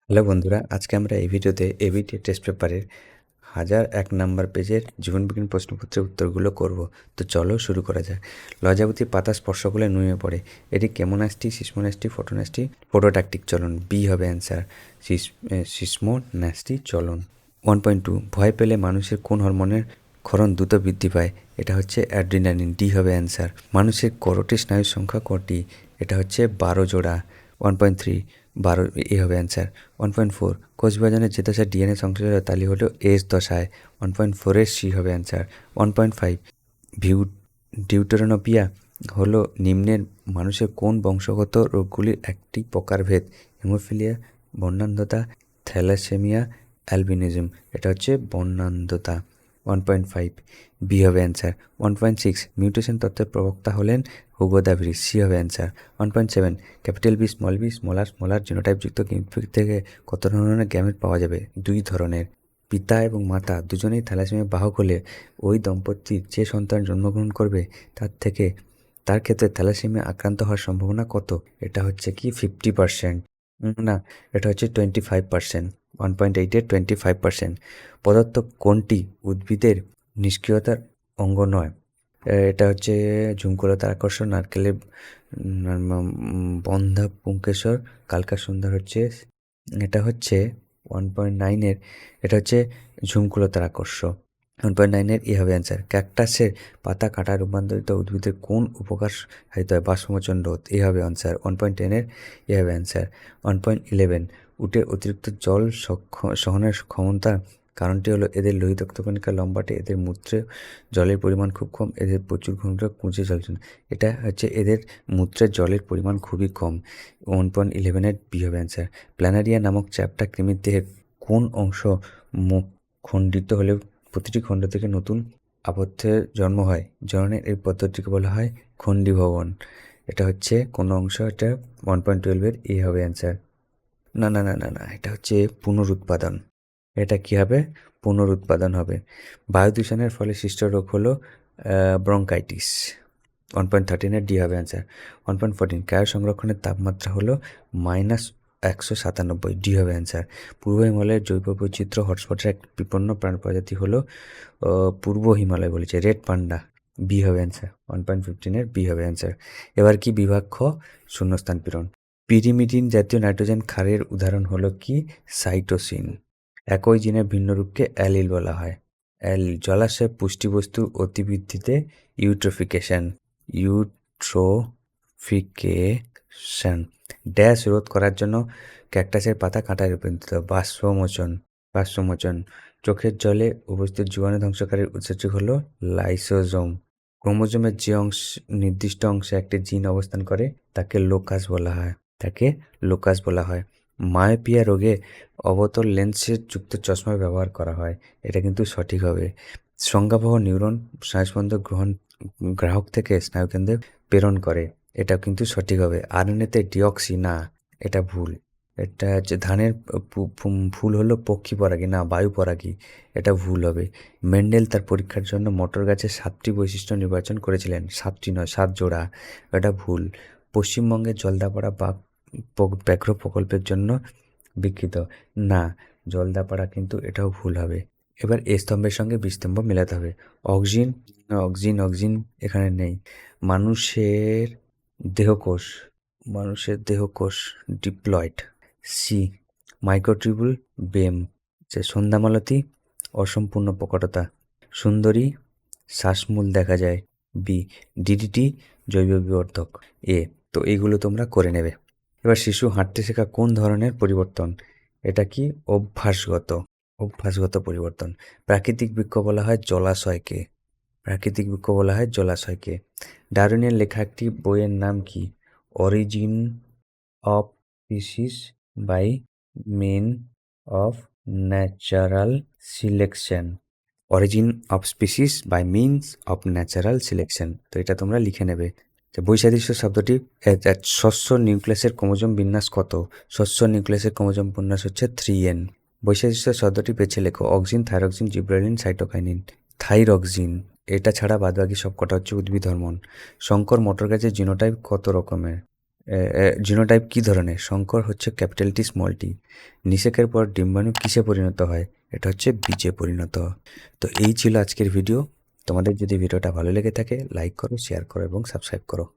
Hello বন্ধুরা, আজকে আমরা এই ভিডিওতে এবিটি টেস্ট পেপারের 1001 নাম্বার পেজের জীবনবিজ্ঞান প্রশ্নপত্রের উত্তরগুলো করব। তো চলো শুরু করা যাক। লজ্জাবতী পাতা স্পর্শ করলে নুয়ে পড়ে। এটি কেমোনাস্টি, সিসমোনাস্টি, ফটোনাস্টি, ফটোট্যাকটিক চলন। বি হবে অ্যান্সার, সিসমোনাস্টি চলন। 1.2 ভয় পেলে মানুষের কোন হরমোনের ক্ষরণ দ্রুত বৃদ্ধি পায়? এটা হচ্ছে অ্যাড্রিনালিন। ডি হবে অ্যান্সার। মানুষের করোটি স্নায়ুর সংখ্যা কটি? এটা হচ্ছে 12 জোড়া। 1.3 12 এ হবে অ্যান্সার। 1.4 কোষ বিভাজনের যে দশায় ডিএনএ সংশ্লেষ হয় তালি হলো এস দশায়। 1.4 এর সি হবে অ্যান্সার। 1.5 ভিউ ডিউটেরোনোপিয়া হলো নিম্নের মানুষের কোন বংশগত রোগগুলির একটি প্রকারভেদ? হেমোফিলিয়া, বর্ণান্ধতা, থ্যালাসেমিয়া, অ্যালবিনিজম। এটা হচ্ছে বর্ণান্ধতা। 1.5 বি হবে অ্যান্সার। 1.6 মিউটেশন তত্ত্বের প্রবক্তা হলেন হুগো দ্য ভ্রিস। সি হবে অ্যান্সার। 1.7 ক্যাপিটাল বি, স্মলার জিনোটাইপযুক্ত কিডনি থেকে কত ধরনের গ্যামেট পাওয়া যাবে? 2 ধরনের। পিতা এবং মাতা দুজনেই থ্যালাসেমিয়ার বাহক হলে ওই দম্পতির যে সন্তান জন্মগ্রহণ করবে তার ক্ষেত্রে থ্যালাসেমিয়া আক্রান্ত হওয়ার সম্ভাবনা কত? এটা হচ্ছে কি 50%? না, এটা হচ্ছে 25%। 1.8-এর 25%। পদার্থ কোনটি উদ্ভিদের নিষ্ক্রিয়তার অঙ্গ নয়? এটা হচ্ছে ঝুমকুলতার আকর্ষণ, নারকেলের বন্ধা পুংকেশর, কালকা সুন্দর হচ্ছে। এটা হচ্ছে 1.9-এর, এটা হচ্ছে ঝুমকুলতার আকর্ষণ। 1.9-এর এ হবে অ্যান্সার। ক্যাকটাসের পাতা কাটা রূপান্তরিত উদ্ভিদের কোন উপকার সাধিত হয়? বাষ্পমোচন রোধ। এ হবে অ্যান্সার। 1.10-এর এ হবে অ্যান্সার। 1.11 উটের অতিরিক্ত জল সহনের ক্ষমতার কারণটি হলো এদের লোহিত রক্তকণিকা লম্বাটে, এদের মূত্রে জলের পরিমাণ খুব কম, এদের প্রচুর ঘনত্ব কুঁচে জলজন। এটা হচ্ছে এদের মূত্রের জলের পরিমাণ খুবই কম। 1.11-এর বি হবে অ্যান্সার। প্ল্যানারিয়া নামক চ্যাপ্টা কৃমির দেহের কোন অংশ মুখ খণ্ডিত হলেও প্রতিটি খণ্ড থেকে নতুন আবদ্ধের জন্ম হয়? জননের এই পদ্ধতিকে বলা হয় খণ্ডীভবন। এটা হচ্ছে কোনো অংশ, এটা 1.12-এর এ হবে অ্যান্সার। না না না না না, এটা হচ্ছে পুনরুৎপাদন। এটা কি হবে? পুনরুৎপাদন হবে। বায়ু দূষণের ফলে সৃষ্ট রোগ হলো ব্রঙ্কাইটিস। 1.13-এর ডি হবে অ্যান্সার। 1.14 ক্রায়ো সংরক্ষণের তাপমাত্রা হলো -197, ডি হবে অ্যান্সার। পূর্ব হিমালয়ের জৈব বৈচিত্র্য হটস্পটের এক বিপন্ন প্রাণ প্রজাতি হলো পূর্ব হিমালয় বলেছে রেড পান্ডা। বি হবে অ্যান্সার। 1.15-এর বি হবে অ্যান্সার। এবার কি বিভাগ খ, শূন্যস্থান পূরণ। পিরিমিডিন জাতীয় নাইট্রোজেন ক্ষারের উদাহরণ হলো কি? সাইটোসিন। একই জিনের ভিন্ন রূপকে অ্যালিল বলা হয়। অ্যালিল। জলাশয়ের পুষ্টিবস্তু অতিবৃদ্ধিতে ইউট্রোফিকেশন। ইউট্রোফিকেশন ড্যাশ রোধ করার জন্য ক্যাকটাসের পাতা কাঁটায় রূপান্তরিত। বাষ্পমোচন। চোখের জলে উপস্থিত জীবাণু ধ্বংসকারীর উৎসেচক হলো লাইসোজোম। ক্রোমোজোমের যে নির্দিষ্ট অংশে একটি জিন অবস্থান করে তাকে লোকাস বলা হয়। মায়োপিয়া রোগে অবতল লেন্সের যুক্ত চশমা ব্যবহার করা হয়। এটা কিন্তু সঠিক হবে। সংজ্ঞাবহ নিউরন স্নায়ুস্পন্দ গ্রাহক থেকে স্নায়ুকেন্দ্রে প্রেরণ করে। এটা কিন্তু সঠিক হবে। আরএনএতে ডিঅক্সি না, এটা ভুল। এটা হচ্ছে ধানের ফুল হলো পক্ষী পরাগী, না বায়ু পরাগী। এটা ভুল হবে। মেন্ডেল তার পরীক্ষার জন্য মটর গাছের 7টি বৈশিষ্ট্য নির্বাচন করেছিলেন। 7টি নয়, 7 জোড়া। এটা ভুল। পশ্চিমবঙ্গের জলদাপাড়া ব্যাঘ্র প্রকল্পের জন্য বিকৃত। না, জলদাপাড়া কিন্তু এটাও ভুল হবে। এবার এ স্তম্ভের সঙ্গে বি স্তম্ভ মেলাতে হবে। অক্সিন অক্সিন এখানে নেই। মানুষের দেহকোষ ডিপ্লয়েড। সি মাইক্রোটিউবুল বেম। যে সন্ধ্যামালতী অসম্পূর্ণ প্রকটতা। সুন্দরী শ্বাসমূল দেখা যায়। বি ডিডিটি জৈব বিবর্ধক। এ তো এইগুলো তোমরা করে নেবে। এবার শিশু হাঁটতে শেখা কোন ধরনের পরিবর্তন? এটা কি? অভ্যাসগত পরিবর্তন। প্রাকৃতিক বৃক্ষ বলা হয় জলাশয়কে। ডারউইনের লেখা একটি বইয়ের নাম কি? Origin of species by means of natural selection. Origin of species by means of natural selection. তো এটা তোমরা লিখে নেবে। বৈসাদৃশ্য শব্দটি শস্য নিউক্লিয়াসের ক্রোমোজোম বিন্যাস কত? শস্য নিউক্লিয়াসের ক্রোমোজোম বিন্যাস হচ্ছে 3n। বৈসাদৃশ্য শব্দটি বেছে লেখো। Auxin, thyroxine, gibberellin, cytokinin. Thyroxine. এটা ছাড়া বাদবাকি সব কটা হচ্ছে উদ্ভিদ হরমোন। শঙ্কর মটর গাছের জিনোটাইপ কত রকমের? জিনোটাইপ কী ধরনের? শঙ্কর হচ্ছে ক্যাপিটাল টি স্মল টি। নিষেকের পর ডিম্বাণু কিসে পরিণত হয়? এটা হচ্ছে বীজে পরিণত হয়। তো এই ছিল আজকের ভিডিও। তোমাদের যদি ভিডিওটা ভালো লেগে থাকে লাইক করো, শেয়ার করো এবং সাবস্ক্রাইব করো।